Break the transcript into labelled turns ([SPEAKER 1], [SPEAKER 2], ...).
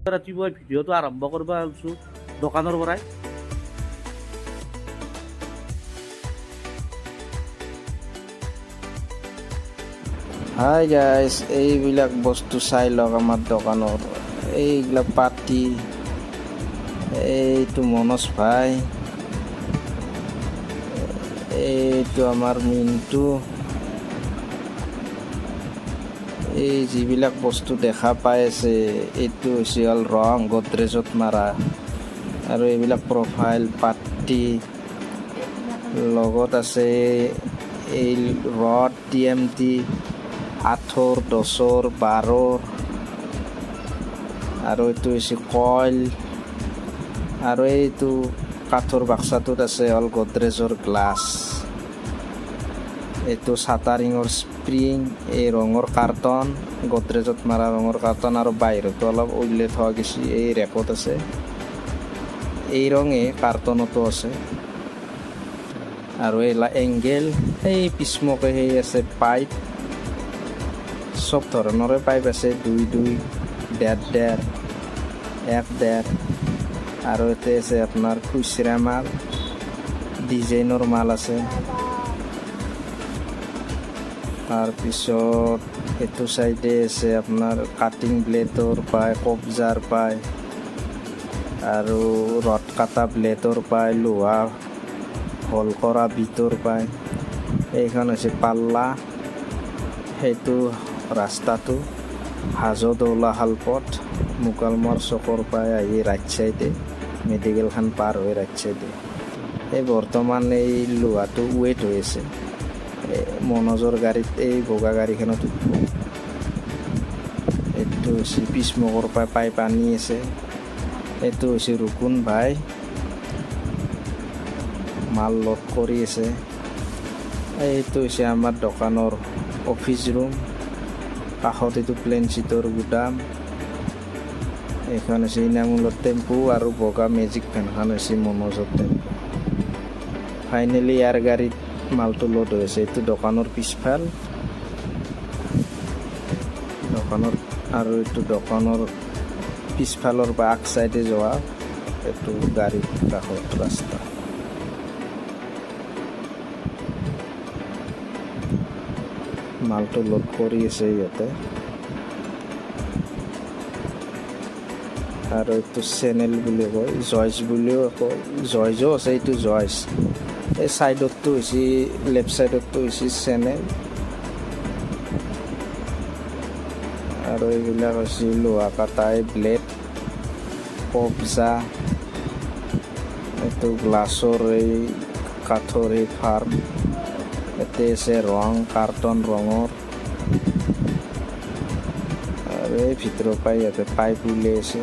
[SPEAKER 1] ৰাতিপুৱা ভিডিঅ'টো আৰম্ভ কৰিব ওলাইছোঁ দোকানৰ পৰাই।
[SPEAKER 2] হাই গাইজ, এইবিলাক বস্তু চাই লওক আমাৰ দোকানৰ। এইবিলাক পাতি, এইটো মনোজ ভাই, এইটো আমাৰ মিণ্টু। এই যিবিলাক বস্তু দেখা পাই আছে এইটো হৈছে হ'ল ৰং গডৰেজত মাৰা, আৰু এইবিলাক প্ৰফাইল পাতি লগত আছে এই ৰড TMT 8, 10, 12, আৰু এইটো হৈছে কইল, আৰু এইটো কাঠৰ বাক্সাটোত আছে হ'ল গডৰেজৰ গ্লাছ, এইটো চাটাৰিঙৰ স্প্ৰিং, এই ৰঙৰ কাৰ্টন, গডৰেজত মাৰা ৰঙৰ কাৰ্টন, আৰু বাহিৰতো অলপ উল্লেখ হোৱা গৈছে এই ৰেকত আছে। এই ৰঙে কাৰ্টনতো আছে, আৰু এইলা এংগেল, এই পিছমুখে সেই আছে পাইপ, চব ধৰণৰে পাইপ আছে, 2, 2, 1.5, 1.5, আৰু ইয়াতে আছে আপোনাৰ খুচৰা মাল, ডিজাইনৰ মাল আছে। তাৰপিছত এইটো চাইডে আছে আপোনাৰ কাটিং ব্লেডৰ পায়, কবজাৰ পায়, আৰু ৰড কাটা ব্লেডৰ পায়, লোহা হল কৰা বিটৰ পায়। এইখন হৈছে পাল্লা, সেইটো ৰাস্তাটো হাজোদৌলা শালপথ মুকালমৰ চকৰ পৰাই আহি ৰাইট চাইডে মেডিকেলখন পাৰ হৈ ৰাইট চাইডে। এই বৰ্তমান এই লোহাটো ৱেট হৈ আছে মনোজৰ গাড়ীত, এই বগা গাড়ীখনত উঠিব। এইটো হৈছে পিছমুখৰ পৰা পাইপ আনি আছে। এইটো হৈছে ৰুকুন ভাই, মাল লোড কৰি আছে। এইটো হৈছে আমাৰ দোকানৰ অফিচ ৰুম, কাষত এইটো প্লেন চিটৰ গুদাম। এইখন হৈছে ইনামুলৰ টেম্পু, আৰু বগা মেজিক ভেনখন হৈছে মনোজৰ টেম্পু। ফাইনেলি ইয়াৰ গাড়ীত মালটো লোড হৈ আছে। এইটো দোকানৰ পিছফাল, আৰু এইটো দোকানৰ পিছফালৰ বা আগ চাইডে যোৱা এইটো গাড়ীৰ কাষত ৰাস্তা। মালটো লোড কৰি আছে ইয়াতে, আৰু এইটো চেনেল বুলি কয়, জয়ছ বুলিও কয়, জয়জো আছে, এইটো জয়ছ। এই চাইডতটো হৈছে, লেফ্ট চাইডতটো হৈছে চেনেল, আৰু এইবিলাক হৈছে লোহা কাটাই ব্লেড, কবজা, এইটো গ্লাছৰ, এই কাঠৰ এই ফাৰ্ম। ইয়াতে আছে ৰং, কাৰ্টন ৰঙৰ, আৰু এই ভিতৰৰ পৰা ইয়াতে পাইপ উলিয়াই আছে।